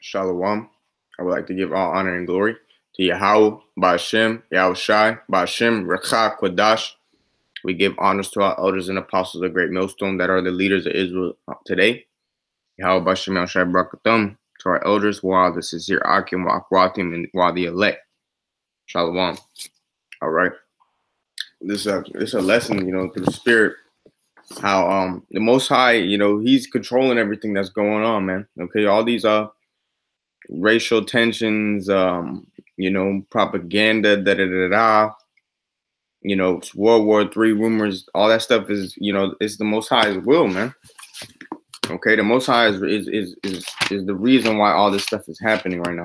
Shalom. I would like to give all honor and glory to Yahawah, Ba'ashem, Yahushai, Ba'ashem, Rekha, Kodash. We give honors to our elders and apostles of Great Millstone that are the leaders of Israel today. Yahawah, Ba'ashem, Yahushai, Barakathum. To our elders, while the sincere Akim, Wa'akwatim, and while the elect. Shalom. All right. This is a lesson, through the Spirit. How the Most High, He's controlling everything that's going on, man. Okay, all these racial tensions, propaganda, World War III rumors, all that stuff is, it's the Most High's will, man. Okay, the Most High is the reason why all this stuff is happening right now.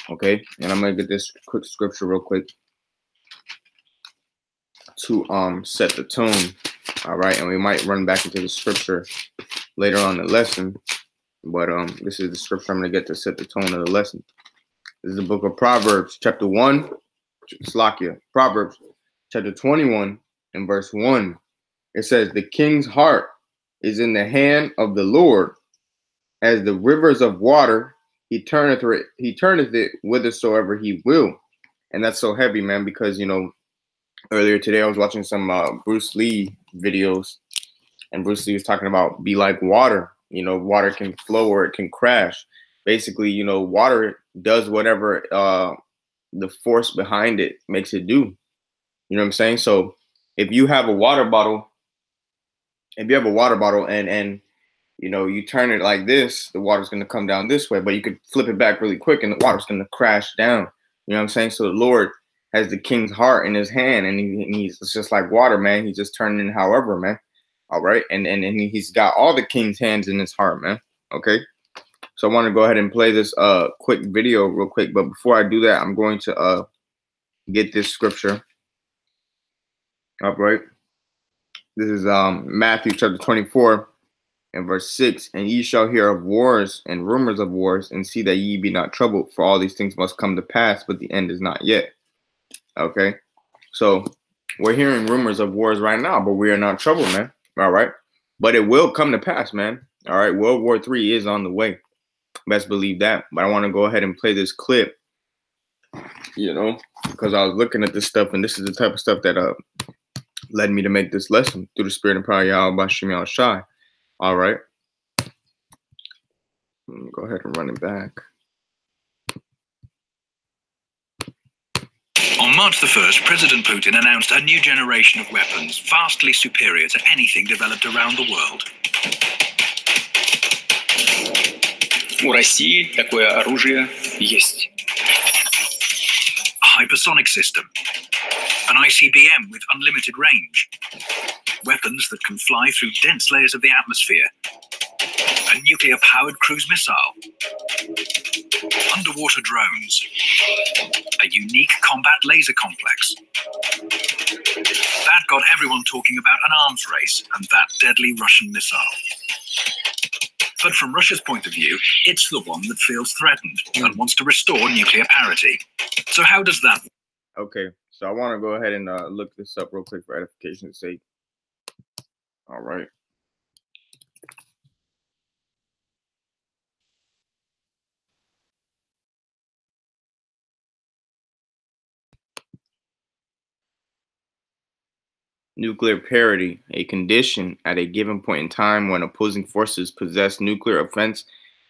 Okay, and I'm gonna get this quick scripture real quick to set the tone. All right, and we might run back into the scripture later on in the lesson, but this is the scripture I'm gonna get to set the tone of the lesson. This is the book of Proverbs, chapter 1, Slakia, Proverbs, chapter 21, and verse 1. It says, "The king's heart is in the hand of the Lord, as the rivers of water, he turneth it whithersoever he will." And that's so heavy, man, because earlier today I was watching some Bruce Lee videos, and Bruce Lee was talking about be like water. Water can flow or it can crash. Basically, water does whatever the force behind it makes it do. You know what I'm saying? So if you have a water bottle, and you turn it like this, the water's going to come down this way, but you could flip it back really quick and the water's going to crash down. You know what I'm saying? So the Lord has the king's heart in his hand, and he's just like water, man. He's just turning however, man. All right. And he's got all the king's hands in his heart, man. Okay. So I want to go ahead and play this quick video real quick. But before I do that, I'm going to get this scripture. All right. This is Matthew chapter 24 and verse 6. "And ye shall hear of wars and rumors of wars, and see that ye be not troubled, for all these things must come to pass, but the end is not yet." Okay. So we're hearing rumors of wars right now, but we are not troubled, man. All right. But it will come to pass, man. All right. World War III is on the way. Best believe that. But I want to go ahead and play this clip, because I was looking at this stuff, and this is the type of stuff that led me to make this lesson through the Spirit and power of Yahawah. All right. Let me go ahead and run it back. On March the 1st, President Putin announced a new generation of weapons, vastly superior to anything developed around the world. У России такое оружие есть. A hypersonic system, an ICBM with unlimited range, weapons that can fly through dense layers of the atmosphere, a nuclear-powered cruise missile, underwater drones, a unique combat laser complex. That got everyone talking about an arms race and that deadly Russian missile. But from Russia's point of view, it's the one that feels threatened and wants to restore nuclear parity. So how does that? Okay, so I want to go ahead and look this up real quick for edification's sake. All right. Nuclear parity, a condition at a given point in time when opposing forces possess nuclear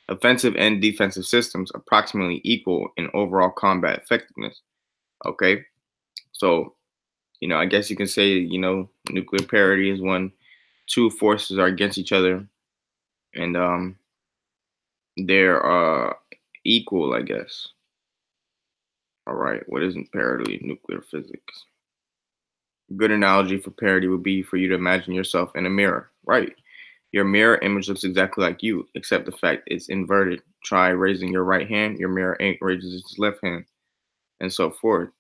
offensive and defensive systems approximately equal in overall combat effectiveness. Okay, so I guess you can say nuclear parity is when two forces are against each other and they're equal, I guess. All right, what isn't parity? Nuclear physics. A good analogy for parity would be for you to imagine yourself in a mirror, right? Your mirror image looks exactly like you, except the fact it's inverted. Try raising your right hand, your mirror raises its left hand, and so forth.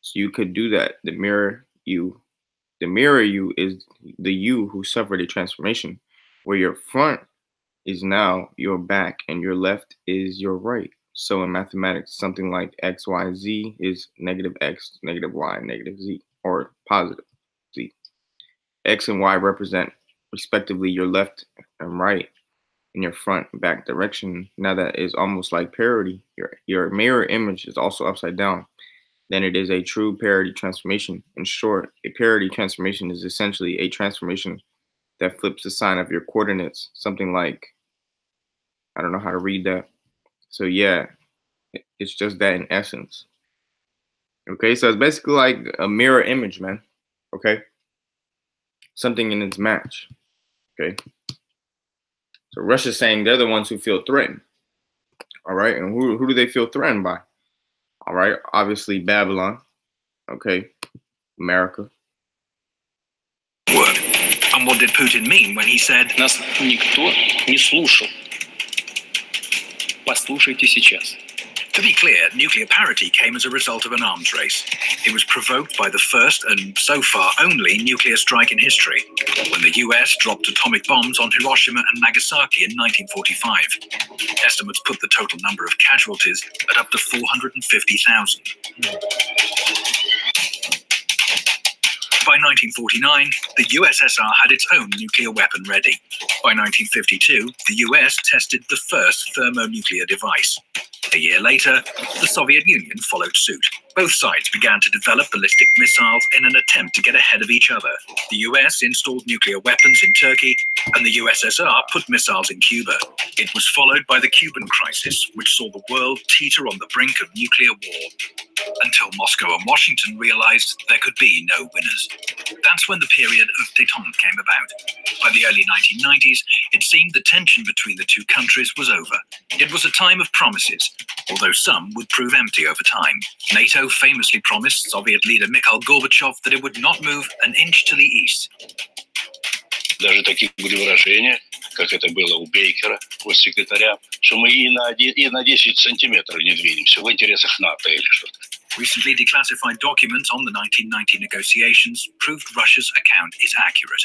So you could do that. The mirror you is the you who suffered a transformation, where your front is now your back and your left is your right. So in mathematics, something like x, y, z is negative x, negative y, negative z, or positive z. X and y represent respectively your left and right. in your front and back direction. Now that is almost like parody. Your mirror image is also upside down. Then it is a true parody transformation. In short, a parody transformation is essentially a transformation that flips the sign of your coordinates. Something like, I don't know how to read that. So yeah, it's just that in essence. Okay, so it's basically like a mirror image, man. Okay, something in its match. Okay, so Russia's saying they're the ones who feel threatened. All right, and who do they feel threatened by? All right, obviously Babylon. Okay, America. Word. And what did Putin mean when he said, Нас никто не слушал. Послушайте сейчас. To be clear, nuclear parity came as a result of an arms race. It was provoked by the first and so far only nuclear strike in history, when the US dropped atomic bombs on Hiroshima and Nagasaki in 1945. Estimates put the total number of casualties at up to 450,000. By 1949, the USSR had its own nuclear weapon ready. By 1952, the US tested the first thermonuclear device. A year later, the Soviet Union followed suit. Both sides began to develop ballistic missiles in an attempt to get ahead of each other. The US installed nuclear weapons in Turkey, and the USSR put missiles in Cuba. It was followed by the Cuban crisis, which saw the world teeter on the brink of nuclear war, until Moscow and Washington realized there could be no winners. That's when the period of détente came about. By the early 1990s, it seemed the tension between the two countries was over. It was a time of promises, although some would prove empty over time. NATO famously promised Soviet leader Mikhail Gorbachev that it would not move an inch to the east. Даже такие были выражения, как это было у Бейкера, госсекретаря, что мы и на 10 сантиметров не двинемся в интересах НАТО или что-то. Recently declassified documents on the 1990 negotiations proved Russia's account is accurate.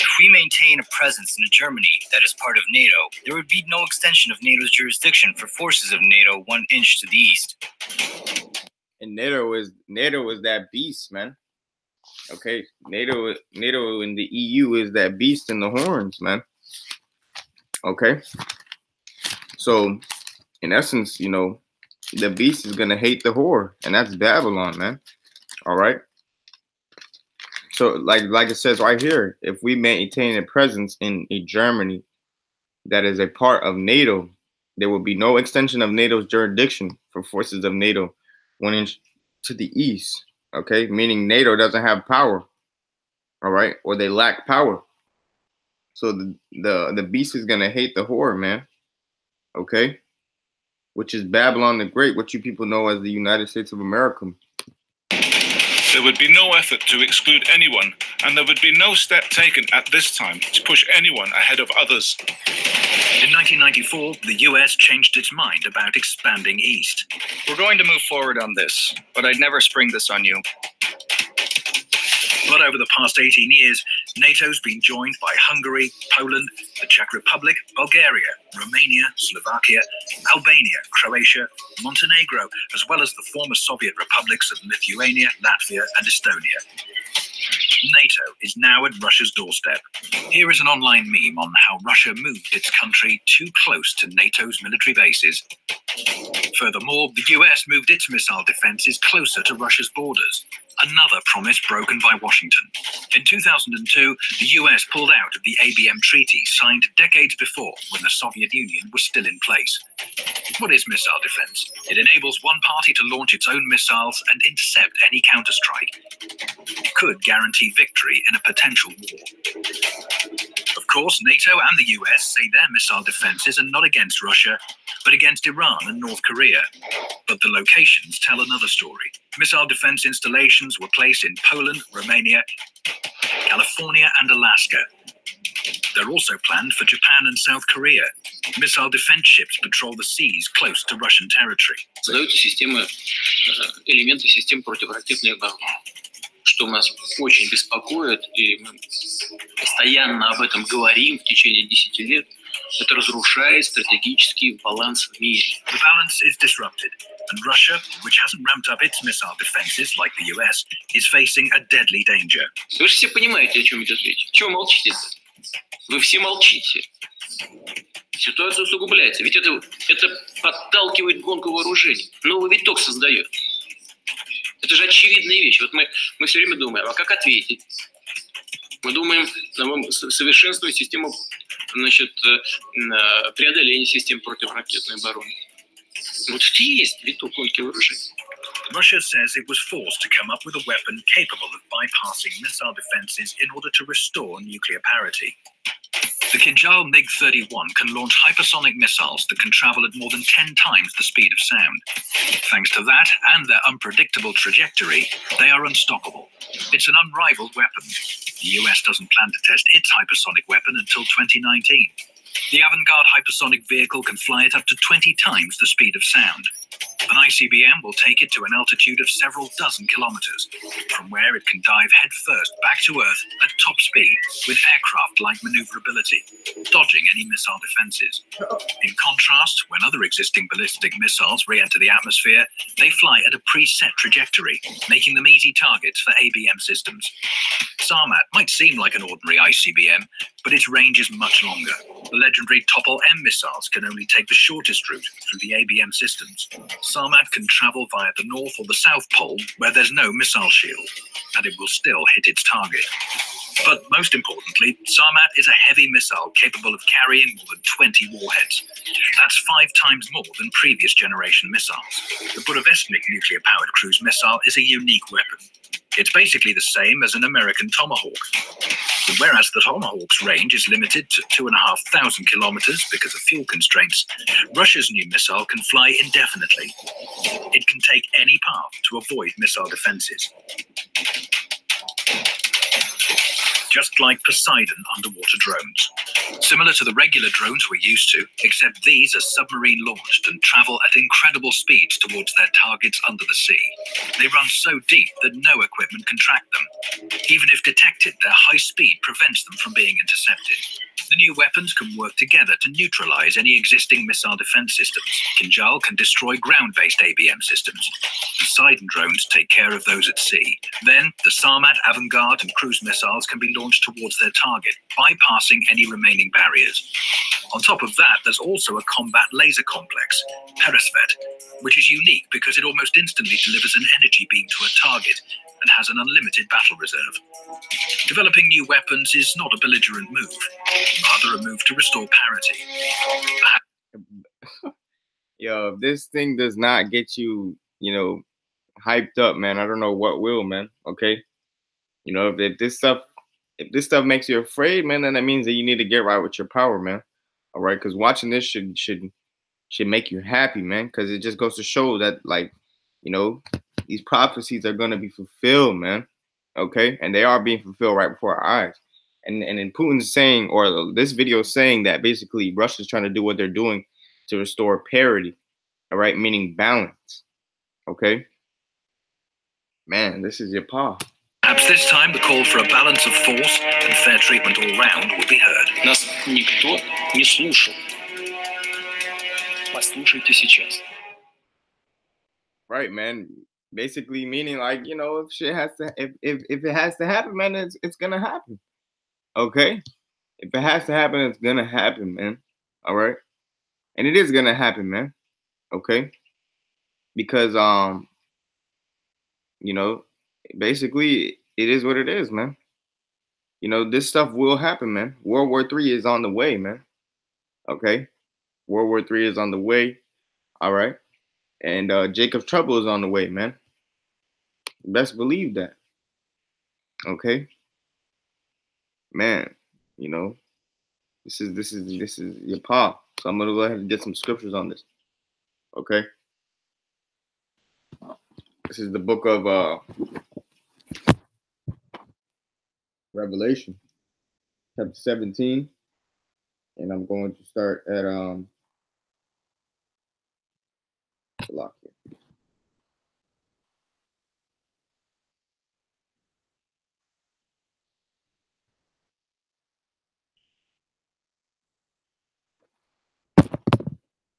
If we maintain a presence in Germany that is part of NATO, there would be no extension of NATO's jurisdiction for forces of NATO 1 inch to the east. And NATO is that beast, man. Okay, NATO in the EU is that beast in the horns, man. Okay, so in essence, you know, the beast is gonna hate the whore, and that's Babylon, man. All right. So like it says right here, if we maintain a presence in a Germany that is a part of NATO, there will be no extension of NATO's jurisdiction for forces of NATO 1 inch to the east. Okay, meaning NATO doesn't have power. All right, or they lack power. So the beast is gonna hate the whore, man. Okay, which is Babylon the Great, what you people know as the United States of America. There would be no effort to exclude anyone, and there would be no step taken at this time to push anyone ahead of others. In 1994, the US changed its mind about expanding east. We're going to move forward on this, but I'd never spring this on you. But over the past 18 years, NATO's been joined by Hungary, Poland, the Czech Republic, Bulgaria, Romania, Slovakia, Albania, Croatia, Montenegro, as well as the former Soviet republics of Lithuania, Latvia, and Estonia. NATO is now at Russia's doorstep. Here is an online meme on how Russia moved its country too close to NATO's military bases. Furthermore, the US moved its missile defenses closer to Russia's borders. Another promise broken by Washington. In 2002, the US pulled out of the ABM treaty signed decades before when the Soviet Union was still in place. What is missile defense? It enables one party to launch its own missiles and intercept any counterstrike. It could guarantee victory in a potential war. Of course, NATO and the US say their missile defenses are not against Russia, but against Iran and North Korea. But the locations tell another story. Missile defense installations were placed in Poland, Romania, California, and Alaska. They're also planned for Japan and South Korea. Missile defense ships patrol the seas close to Russian territory. Создаются системы, элементы систем противоракетной обороны, что нас очень беспокоит, и мы постоянно об этом говорим в течение 10 лет. Это разрушает стратегический баланс в мире. The balance is disrupted, and Russia, which hasn't ramped up its missile defenses like the US, is facing a deadly danger. Вы же все понимаете, о чем идет речь. Чего молчите? Вы все молчите. Ситуация усугубляется. Ведь это подталкивает гонку вооружений. Новый виток создает. Это же очевидная вещь. Вот мы все время думаем, а как ответить? Мы думаем, совершенствовать систему, значит, преодоления систем противоракетной обороны. Вот это и есть виток гонки вооружений. Russia says it was forced to come up with a weapon capable of bypassing missile defenses in order to restore nuclear parity. The Kinjal MiG-31 can launch hypersonic missiles that can travel at more than 10 times the speed of sound. Thanks to that and their unpredictable trajectory, they are unstoppable. It's an unrivaled weapon. The US doesn't plan to test its hypersonic weapon until 2019. The Avangard hypersonic vehicle can fly at up to 20 times the speed of sound. An ICBM will take it to an altitude of several dozen kilometers, from where it can dive headfirst back to Earth at top speed with aircraft-like maneuverability, dodging any missile defenses. In contrast, when other existing ballistic missiles re-enter the atmosphere, they fly at a preset trajectory, making them easy targets for ABM systems. Sarmat might seem like an ordinary ICBM, but its range is much longer. The legendary Topol-M missiles can only take the shortest route through the ABM systems. Sarmat can travel via the North or the South Pole, where there's no missile shield, and it will still hit its target. But most importantly, Sarmat is a heavy missile capable of carrying more than 20 warheads. That's 5 times more than previous generation missiles. The Budovestnik nuclear-powered cruise missile is a unique weapon. It's basically the same as an American Tomahawk. Whereas the Tomahawk's range is limited to 2,500 kilometers because of fuel constraints, Russia's new missile can fly indefinitely. It can take any path to avoid missile defenses. Just like Poseidon underwater drones. Similar to the regular drones we're used to, except these are submarine launched and travel at incredible speeds towards their targets under the sea. They run so deep that no equipment can track them. Even if detected, their high speed prevents them from being intercepted. The new weapons can work together to neutralize any existing missile defense systems. Kinjal can destroy ground-based ABM systems. Poseidon drones take care of those at sea. Then, the Sarmat, Avangard, and cruise missiles can be launched towards their target, bypassing any remaining barriers. On top of that, there's also a combat laser complex, Perisvet, which is unique because it almost instantly delivers an energy beam to a target and has an unlimited battle reserve. Developing new weapons is not a belligerent move, rather a move to restore parity. Yo, if this thing does not get you, hyped up, man, I don't know what will, man. Okay, if this stuff makes you afraid, man, then that means that you need to get right with your power, man. All right, because watching this should make you happy, man, because it just goes to show that, like, these prophecies are going to be fulfilled, man. Okay, and they are being fulfilled right before our eyes. And then Putin's saying, or this video is saying, that basically Russia's trying to do what they're doing to restore parity. All right, meaning balance. Okay, man, this is your paw. Perhaps this time the call for a balance of force and fair treatment all round will be heard. Нас никто не слушал. Послушайте сейчас. Right, man. Basically meaning, like, if shit has to, if it has to happen, man, it's gonna happen. Okay, if it has to happen, it's gonna happen, man. All right, and it is gonna happen, man. Okay, because basically it is what it is, man. This stuff will happen, man. World War III is on the way, man. Okay, World War III is on the way. All right. And Jacob's trouble is on the way, man. Best believe that. Okay, man. This is your paw. So I'm gonna go ahead and get some scriptures on this. Okay. This is the book of Revelation, chapter 17, and I'm going to start at lock here.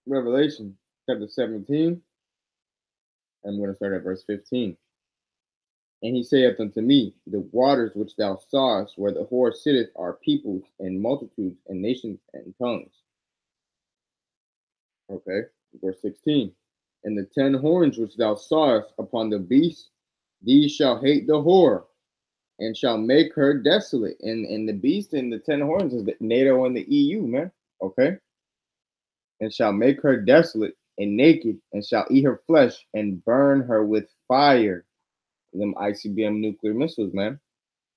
Revelation chapter 17. I'm going to start at verse 15. And he saith unto me, the waters which thou sawest, where the whore sitteth, are peoples and multitudes and nations and tongues. Okay, verse 16. And the 10 horns which thou sawest upon the beast, these shall hate the whore, and shall make her desolate. And the beast and the 10 horns is the NATO and the EU, man. Okay. And shall make her desolate and naked, and shall eat her flesh and burn her with fire. Them ICBM nuclear missiles, man.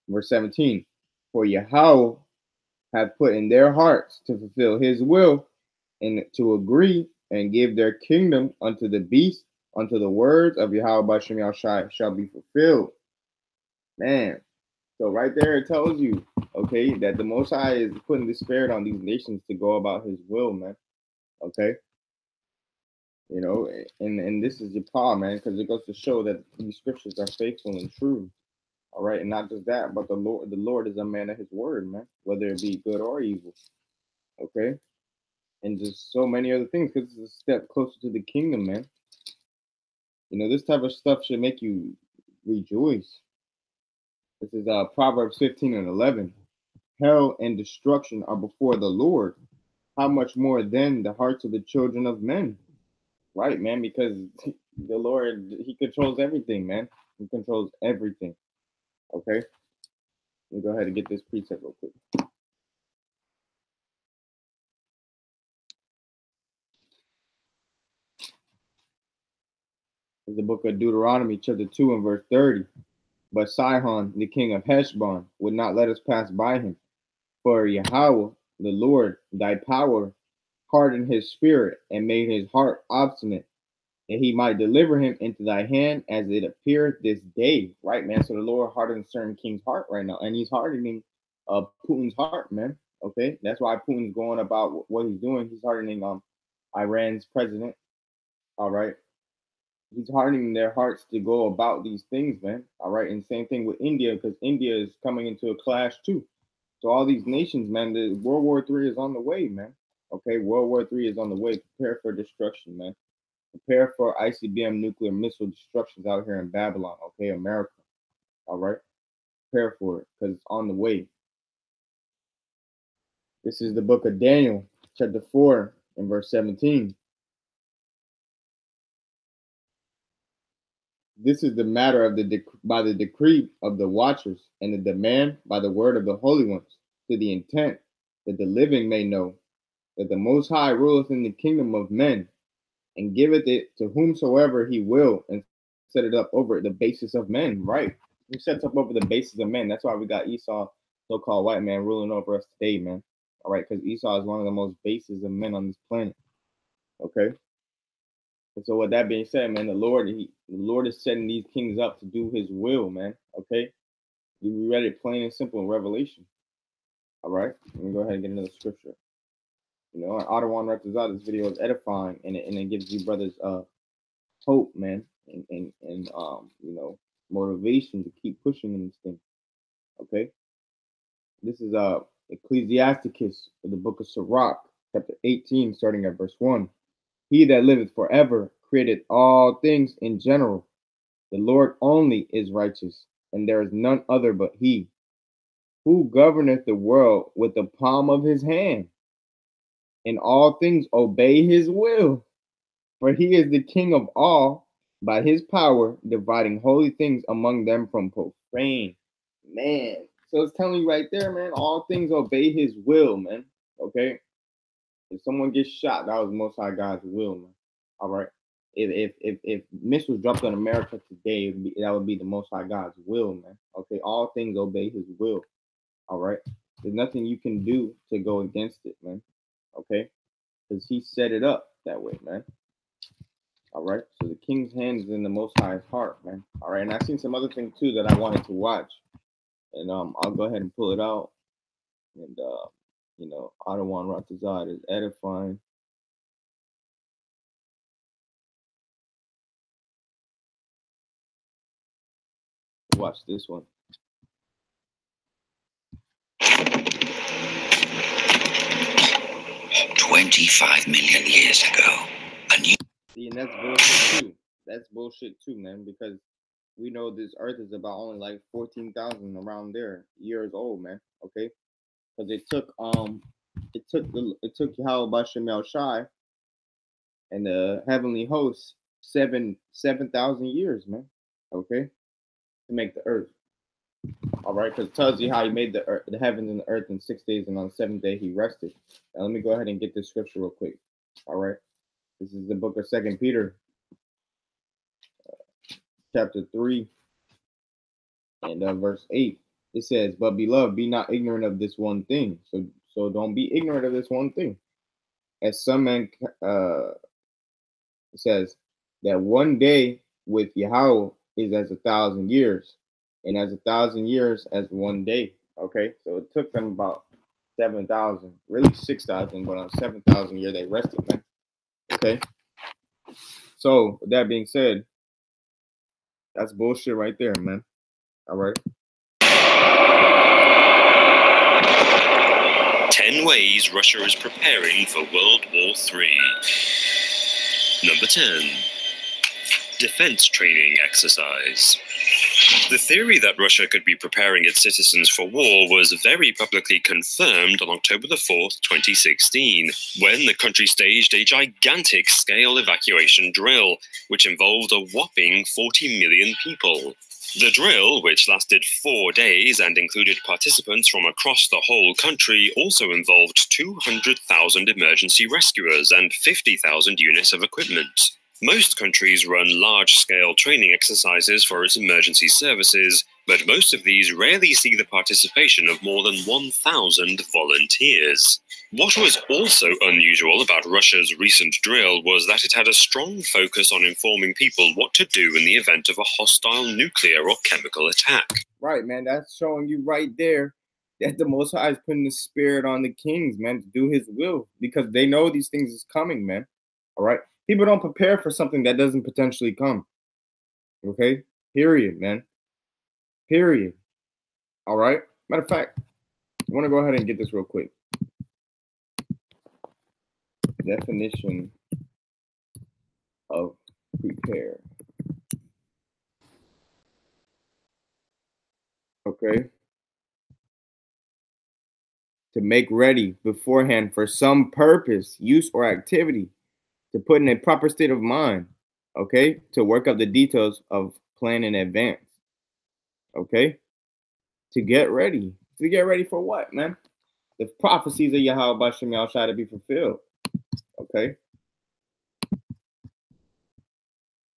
Verse 17. For Yahawah hath put in their hearts to fulfill his will, and to agree and give their kingdom unto the beast, unto the words of Yahawah B'Shem Yahushai shall be fulfilled. Man, so right there it tells you, okay, that the Most High is putting the spirit on these nations to go about his will, man. Okay. You know, and this is your power, man, because it goes to show that these scriptures are faithful and true. All right, and not just that, but the Lord is a man of his word, man, whether it be good or evil. Okay. And just so many other things, because it's a step closer to the kingdom, man. You know, this type of stuff should make you rejoice. This is Proverbs 15 and 11. Hell and destruction are before the Lord. How much more then the hearts of the children of men? Right, man, because the Lord, he controls everything, man. He controls everything. Okay? Let me go ahead and get this precept real quick. It's the book of Deuteronomy, chapter 2 and verse 30. But Sihon, the king of Heshbon, would not let us pass by him. For Yahawah, the Lord, thy power, hardened his spirit and made his heart obstinate, and he might deliver him into thy hand as it appeareth this day. Right, man? So the Lord hardened certain king's heart right now, and he's hardening Putin's heart, man. Okay? That's why Putin's going about what he's doing. He's hardening Iran's president. All right? He's hardening their hearts to go about these things, man. All right? And same thing with India, because India is coming into a clash too. So all these nations, man, the World War III is on the way, man. Okay? World War III is on the way. Prepare for destruction, man. Prepare for ICBM nuclear missile destructions out here in Babylon, okay, America. All right? Prepare for it, because it's on the way. This is the book of Daniel, chapter 4, and verse 17. This is the matter of by the decree of the watchers, and the demand by the word of the holy ones, to the intent that the living may know that the Most High ruleth in the kingdom of men, and giveth it to whomsoever he will, and set it up over the basis of men. Right? He sets up over the basis of men. That's why we got Esau, so-called white man, ruling over us today, man. All right, because Esau is one of the most bases of men on this planet. Okay. And so with that being said, man, the Lord is setting these kings up to do his will, man. Okay. We read it plain and simple in Revelation. All right. Let me go ahead and get another scripture. You know, Yahawah Ratazah, this video is edifying, and it gives you brothers hope, man, and you know, motivation to keep pushing in this thing. Okay. This is Ecclesiasticus of the book of Sirach, chapter 18, starting at verse 1. He that liveth forever created all things in general. The Lord only is righteous, and there is none other but he. Who governeth the world with the palm of his hand? In all things obey his will. For he is the king of all, by his power dividing holy things among them from profane. Man, so it's telling you right there, man, all things obey his will, man. Okay? If someone gets shot, that was Most High God's will, man. All right? If missiles dropped on America today, that would be the Most High God's will, man. Okay? All things obey his will. All right? There's nothing you can do to go against it, man. Okay? Because he set it up that way, man. All right? So the king's hand is in the Most High's heart, man. All right? And I've seen some other things, too, that I wanted to watch. And I'll go ahead and pull it out. And, you know, Yahawah Ratazah is edifying. Watch this one. 25 million years ago, a new... See, and that's bullshit too. That's bullshit too, man, because we know this Earth is about only like 14,000 around there years old, man. Okay, because it took Yahawah Shai and the heavenly hosts 7,000 years, man. Okay, to make the Earth. All right, because it tells you how he made the heavens and the earth in 6 days, and on the seventh day he rested. Now let me go ahead and get this scripture real quick. All right, this is the book of 2 Peter, chapter 3, and verse 8. It says, "But beloved, be not ignorant of this one thing." So don't be ignorant of this one thing. As some men, it says that one day with Yahweh is as 1,000 years, and as 1,000 years as one day. Okay, so it took them about 7,000, really 6,000, but on 7,000 year they rested, man. Okay, so with that being said, that's bullshit right there, man. All right. 10 ways Russia is preparing for World War III. Number 10. Defense training exercise. The theory that Russia could be preparing its citizens for war was very publicly confirmed on October the 4th, 2016, when the country staged a gigantic scale evacuation drill, which involved a whopping 40 million people. The drill, which lasted 4 days and included participants from across the whole country, also involved 200,000 emergency rescuers and 50,000 units of equipment. Most countries run large-scale training exercises for its emergency services, but most of these rarely see the participation of more than 1,000 volunteers. What was also unusual about Russia's recent drill was that it had a strong focus on informing people what to do in the event of a hostile nuclear or chemical attack. Right, man. That's showing you right there that the Most High is putting the spirit on the kings, man, to do his will, because they know these things is coming, man. All right. People don't prepare for something that doesn't potentially come. Okay? Period, man. Period. All right? Matter of fact, I want to go ahead and get this real quick. Definition of prepare. Okay? To make ready beforehand for some purpose, use, or activity. To put in a proper state of mind, okay? To work up the details of plan in advance, okay? To get ready. To get ready for what, man? The prophecies of Yahawah shall to be fulfilled, okay?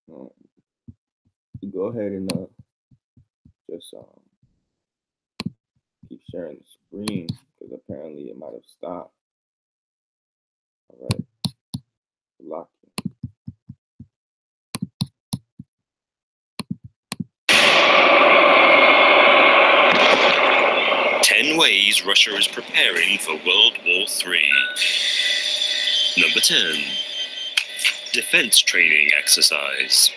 You go ahead and just keep sharing the screen, because apparently it might have stopped. All right. Lock. 10 ways Russia is preparing for World War III. Number 10. Defense training exercise.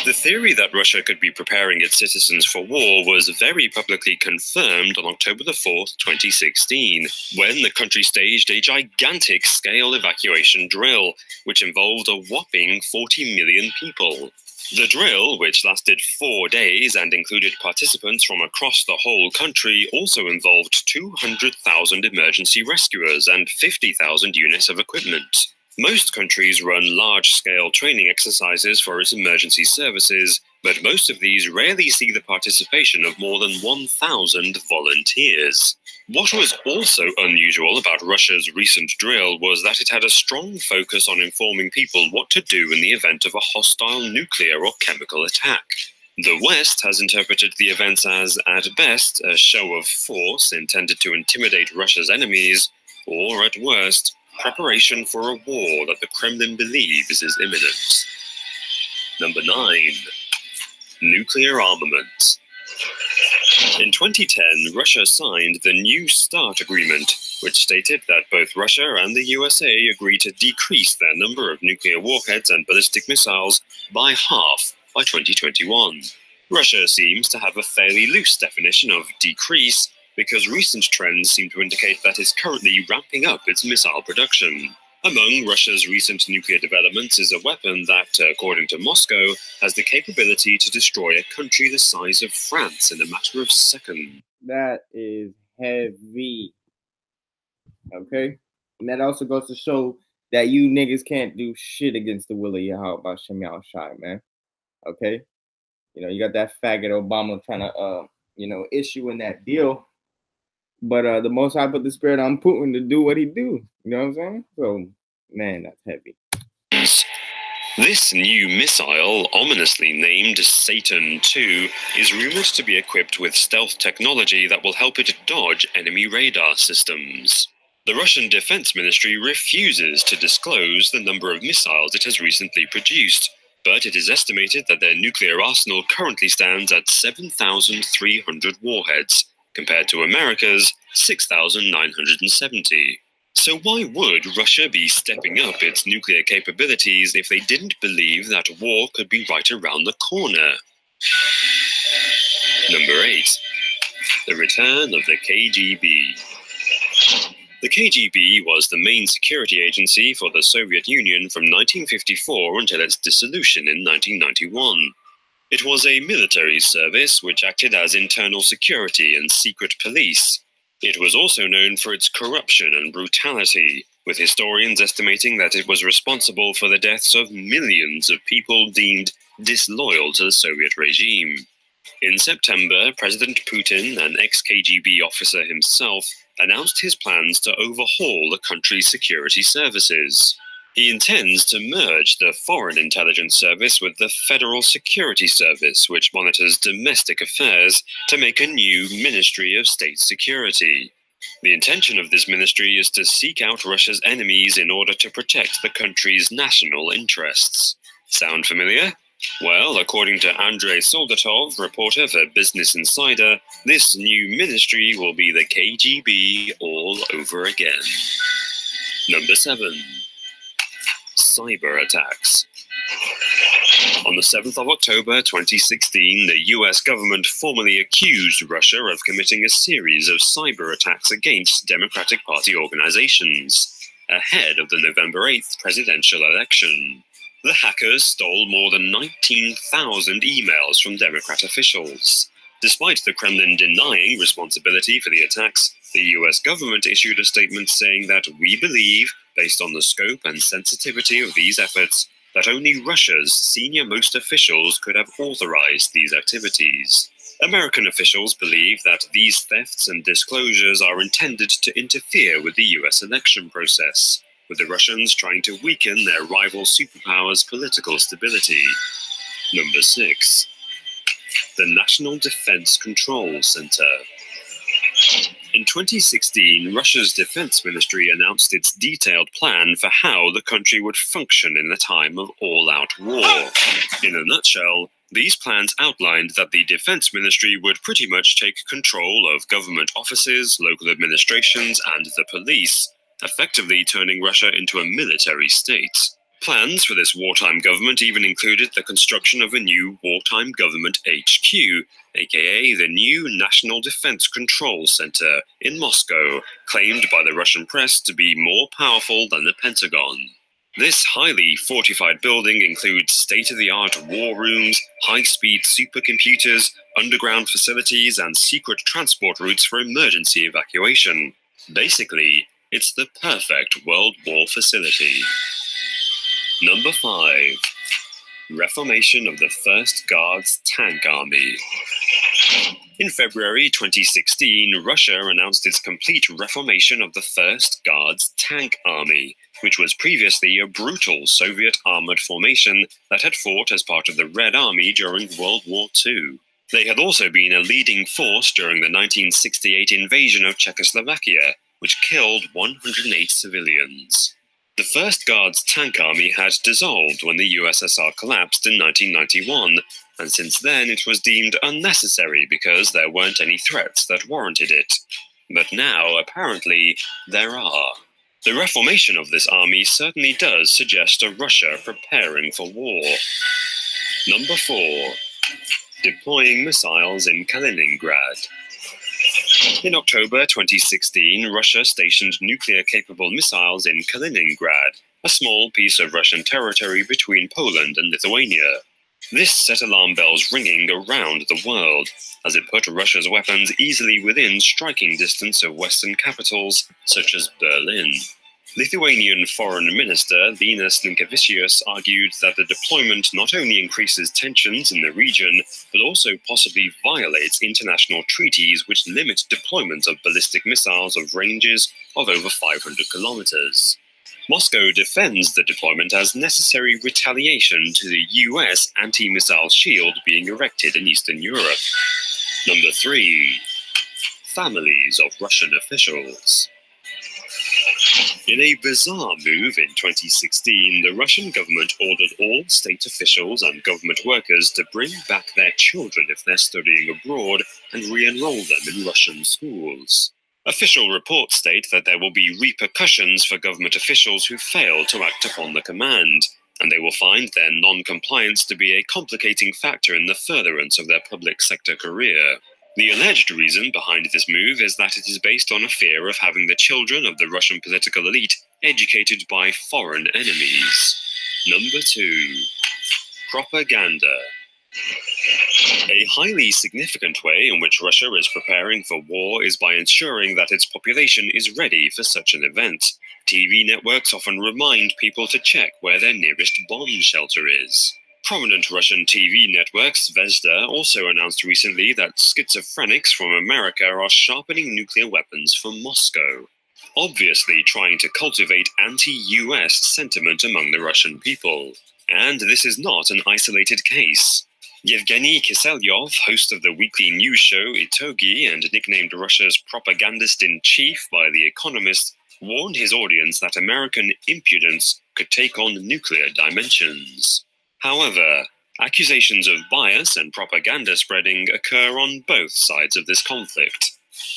The theory that Russia could be preparing its citizens for war was very publicly confirmed on October the 4th, 2016, when the country staged a gigantic scale evacuation drill, which involved a whopping 40 million people. The drill, which lasted 4 days and included participants from across the whole country, also involved 200,000 emergency rescuers and 50,000 units of equipment. Most countries run large-scale training exercises for its emergency services, but most of these rarely see the participation of more than 1,000 volunteers. What was also unusual about Russia's recent drill was that it had a strong focus on informing people what to do in the event of a hostile nuclear or chemical attack. The West has interpreted the events as, at best, a show of force intended to intimidate Russia's enemies, or at worst, preparation for a war that the Kremlin believes is imminent. Number 9. Nuclear armament. In 2010, Russia signed the New START agreement, which stated that both Russia and the USA agreed to decrease their number of nuclear warheads and ballistic missiles by half by 2021. Russia seems to have a fairly loose definition of decrease, because recent trends seem to indicate that it's currently ramping up its missile production. Among Russia's recent nuclear developments is a weapon that, according to Moscow, has the capability to destroy a country the size of France in a matter of seconds. That is heavy. Okay? And that also goes to show that you niggas can't do shit against the will of Yahawah'S, man. Okay? You know, you got that faggot Obama trying to, issue in that deal. But the Most High put the spirit on Putin to do what he do. You know what I'm saying? So, man, that's heavy. This new missile, ominously named Satan II, is rumored to be equipped with stealth technology that will help it dodge enemy radar systems. The Russian Defense Ministry refuses to disclose the number of missiles it has recently produced, but it is estimated that their nuclear arsenal currently stands at 7,300 warheads, compared to America's 6,970. So why would Russia be stepping up its nuclear capabilities if they didn't believe that war could be right around the corner? Number 8. The return of the KGB. The KGB was the main security agency for the Soviet Union from 1954 until its dissolution in 1991. It was a military service which acted as internal security and secret police. It was also known for its corruption and brutality, with historians estimating that it was responsible for the deaths of millions of people deemed disloyal to the Soviet regime. In September, President Putin, an ex-KGB officer himself, announced his plans to overhaul the country's security services. He intends to merge the Foreign Intelligence Service with the Federal Security Service, which monitors domestic affairs, to make a new Ministry of State Security. The intention of this ministry is to seek out Russia's enemies in order to protect the country's national interests. Sound familiar? Well, according to Andrei Soldatov, reporter for Business Insider, this new ministry will be the KGB all over again. Number 7. Cyber attacks. On the 7th of October 2016, the US government formally accused Russia of committing a series of cyber attacks against Democratic Party organizations, ahead of the November 8th presidential election. The hackers stole more than 19,000 emails from Democrat officials. Despite the Kremlin denying responsibility for the attacks, the US government issued a statement saying that we believe, based on the scope and sensitivity of these efforts, that only Russia's senior-most officials could have authorized these activities. American officials believe that these thefts and disclosures are intended to interfere with the US election process, with the Russians trying to weaken their rival superpowers' political stability. Number 6. The National Defense Control Center. In 2016, Russia's defense ministry announced its detailed plan for how the country would function in a time of all-out war. In a nutshell, these plans outlined that the defense ministry would pretty much take control of government offices, local administrations, and the police, effectively turning Russia into a military state. Plans for this wartime government even included the construction of a new wartime government HQ, aka the new National Defense Control Center in Moscow, claimed by the Russian press to be more powerful than the Pentagon. This highly fortified building includes state-of-the-art war rooms, high-speed supercomputers, underground facilities, and secret transport routes for emergency evacuation. Basically, it's the perfect World War facility. Number 5. Reformation of the 1st Guards Tank Army. In February 2016, Russia announced its complete reformation of the 1st Guards Tank Army, which was previously a brutal Soviet armored formation that had fought as part of the Red Army during World War II. They had also been a leading force during the 1968 invasion of Czechoslovakia, which killed 108 civilians. The 1st Guards Tank Army had dissolved when the USSR collapsed in 1991, and since then it was deemed unnecessary because there weren't any threats that warranted it. But now, apparently, there are. The reformation of this army certainly does suggest a Russia preparing for war. Number 4. Deploying missiles in Kaliningrad. In October 2016, Russia stationed nuclear-capable missiles in Kaliningrad, a small piece of Russian territory between Poland and Lithuania. This set alarm bells ringing around the world, as it put Russia's weapons easily within striking distance of Western capitals such as Berlin. Lithuanian Foreign Minister Linas Linkevičius argued that the deployment not only increases tensions in the region, but also possibly violates international treaties which limit deployment of ballistic missiles of ranges of over 500 kilometers. Moscow defends the deployment as necessary retaliation to the US anti-missile shield being erected in Eastern Europe. Number 3. Families of Russian officials. In a bizarre move in 2016, the Russian government ordered all state officials and government workers to bring back their children if they're studying abroad and re-enroll them in Russian schools. Official reports state that there will be repercussions for government officials who fail to act upon the command, and they will find their non-compliance to be a complicating factor in the furtherance of their public sector career. The alleged reason behind this move is that it is based on a fear of having the children of the Russian political elite educated by foreign enemies. Number 2. Propaganda. A highly significant way in which Russia is preparing for war is by ensuring that its population is ready for such an event. TV networks often remind people to check where their nearest bomb shelter is. Prominent Russian TV network Zvezda also announced recently that schizophrenics from America are sharpening nuclear weapons for Moscow, obviously trying to cultivate anti-US sentiment among the Russian people. And this is not an isolated case. Yevgeny Kiselyov, host of the weekly news show Itogi and nicknamed Russia's propagandist-in-chief by The Economist, warned his audience that American impudence could take on nuclear dimensions. However, accusations of bias and propaganda spreading occur on both sides of this conflict.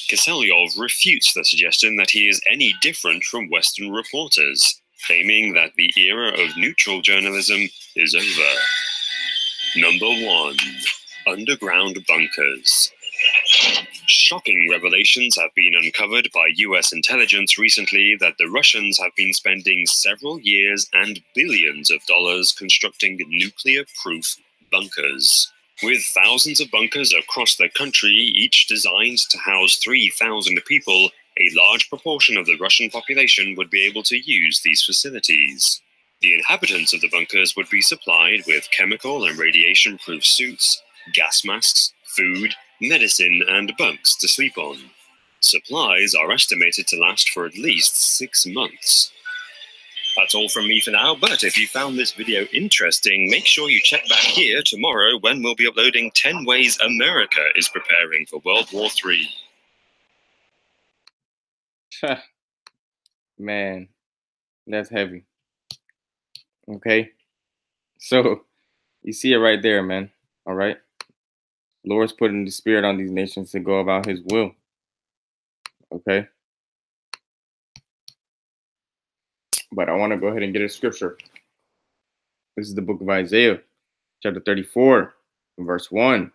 Kiselyov refutes the suggestion that he is any different from Western reporters, claiming that the era of neutral journalism is over. Number 1. Underground bunkers. Shocking revelations have been uncovered by US intelligence recently that the Russians have been spending several years and billions of dollars constructing nuclear-proof bunkers. With thousands of bunkers across the country, each designed to house 3,000 people, a large proportion of the Russian population would be able to use these facilities. The inhabitants of the bunkers would be supplied with chemical and radiation-proof suits, gas masks, food, medicine, and bunks to sleep on. Supplies are estimated to last for at least 6 months. That's all from me for now, but if you found this video interesting, make sure you check back here tomorrow when we'll be uploading 10 ways America is preparing for World War III. Man, that's heavy. Okay, so you see it right there, man. All right. Lord's putting the spirit on these nations to go about his will. Okay. But I want to go ahead and get a scripture. This is the book of Isaiah, chapter 34, verse 1.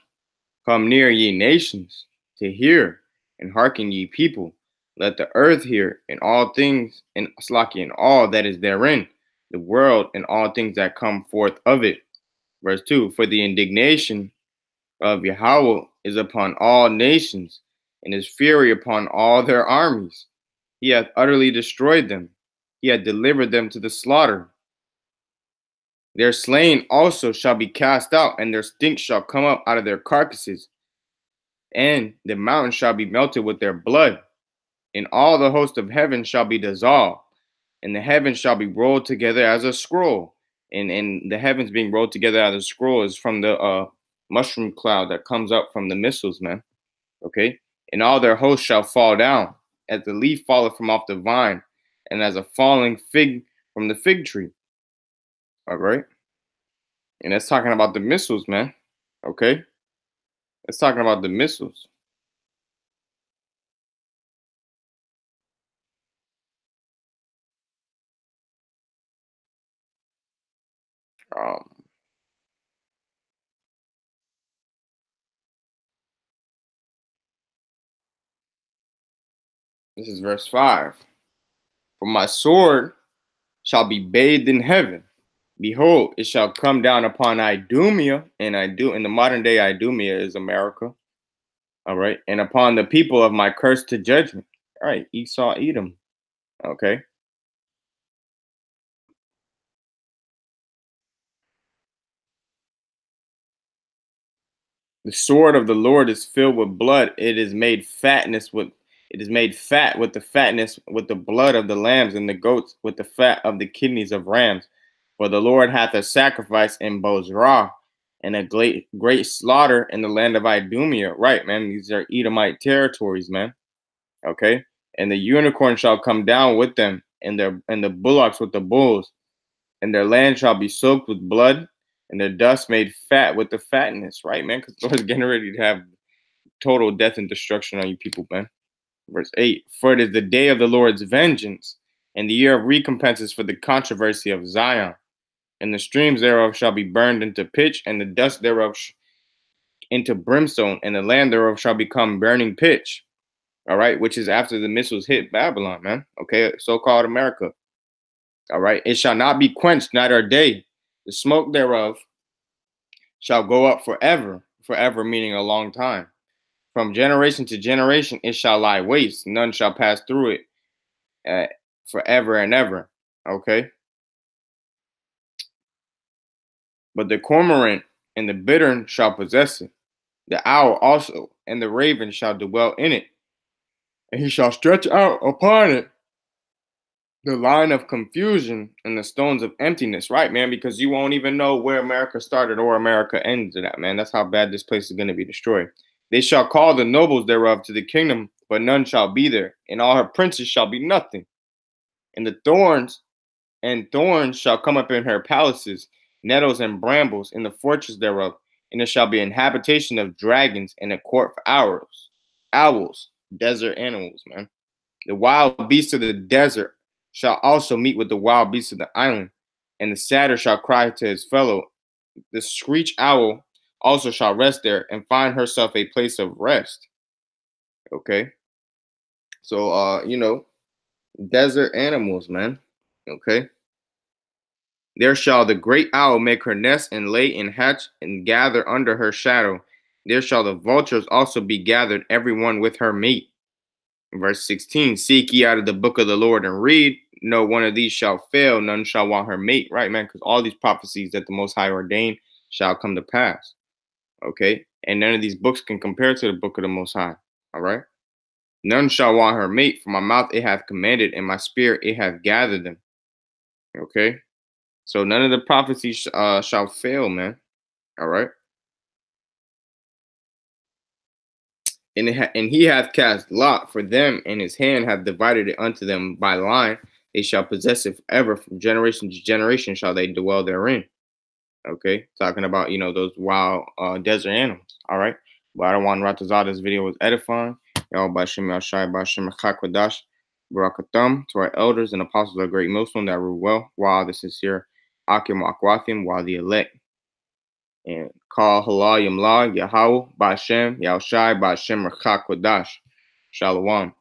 Come near, ye nations, to hear, and hearken, ye people. Let the earth hear, and all things, and Slaki, and all that is therein, the world, and all things that come forth of it. Verse 2. For the indignation of Yahawah is upon all nations, and his fury upon all their armies. He hath utterly destroyed them. He hath delivered them to the slaughter. Their slain also shall be cast out, and their stink shall come up out of their carcasses, and the mountain shall be melted with their blood, and all the host of heaven shall be dissolved, and the heavens shall be rolled together as a scroll. And the heavens being rolled together as a scroll is from the mushroom cloud that comes up from the missiles, man. Okay? And all their hosts shall fall down, as the leaf falleth from off the vine, and as a falling fig from the fig tree. All right? And that's talking about the missiles, man. Okay? It's talking about the missiles. Um, This is verse 5. For my sword shall be bathed in heaven. Behold, it shall come down upon Idumea, and in the modern day, Idumea is America. All right, and upon the people of my curse to judgment. All right, Esau, Edom. Okay. The sword of the Lord is filled with blood. It is made fat with the fatness with the blood of the lambs and the goats with the fat of the kidneys of rams. For the Lord hath a sacrifice in Bozrah and a great slaughter in the land of Idumea. Right, man. These are Edomite territories, man. Okay. And the unicorn shall come down with them, and the bullocks with the bulls, and their land shall be soaked with blood, and their dust made fat with the fatness. Right, man? Because the Lord's getting ready to have total death and destruction on you people, man. Verse 8, for it is the day of the Lord's vengeance, and the year of recompenses for the controversy of Zion. And the streams thereof shall be burned into pitch, and the dust thereof into brimstone, and the land thereof shall become burning pitch. All right, which is after the missiles hit Babylon, man. Okay, so-called America. All right, it shall not be quenched night or day. The smoke thereof shall go up forever, forever meaning a long time. From generation to generation it shall lie waste. None shall pass through it forever and ever. Okay. But the cormorant and the bittern shall possess it. The owl also and the raven shall dwell in it. And he shall stretch out upon it the line of confusion and the stones of emptiness. Right, man? Because you won't even know where America started or America ended at, man. That's how bad this place is going to be destroyed. They shall call the nobles thereof to the kingdom, but none shall be there. And all her princes shall be nothing. And the thorns shall come up in her palaces, nettles and brambles in the fortress thereof. And there shall be an habitation of dragons and a court for owls, desert animals, man. The wild beasts of the desert shall also meet with the wild beasts of the island. And the satyr shall cry to his fellow. The screech owl also shall rest there and find herself a place of rest. Okay. So, desert animals, man. Okay. There shall the great owl make her nest and lay and hatch and gather under her shadow. There shall the vultures also be gathered, every one with her mate. Verse 16, seek ye out of the book of the Lord and read. No one of these shall fail. None shall want her mate. Right, man? Because all these prophecies that the Most High ordained shall come to pass. Okay. And none of these books can compare to the book of the Most High. All right. None shall want her mate, for my mouth it hath commanded, and my spirit it hath gathered them. Okay. So none of the prophecies shall fail, man. All right. And he hath cast lot for them, and his hand hath divided it unto them by line. They shall possess it forever, from generation to generation shall they dwell therein. Okay, talking about those wild desert animals. All right, but I don't want Ratazah. This video was edifying. Y'all Bashim Yashai Bashim Chakwadash Barakathum to our elders and apostles of great Muslim that rule well, while the sincere Akim Akwathim, while the elect. And call Halal Yamla Yahawah Ba'Shem Yahshai Ba'Shem Rachakwadash. Shalom.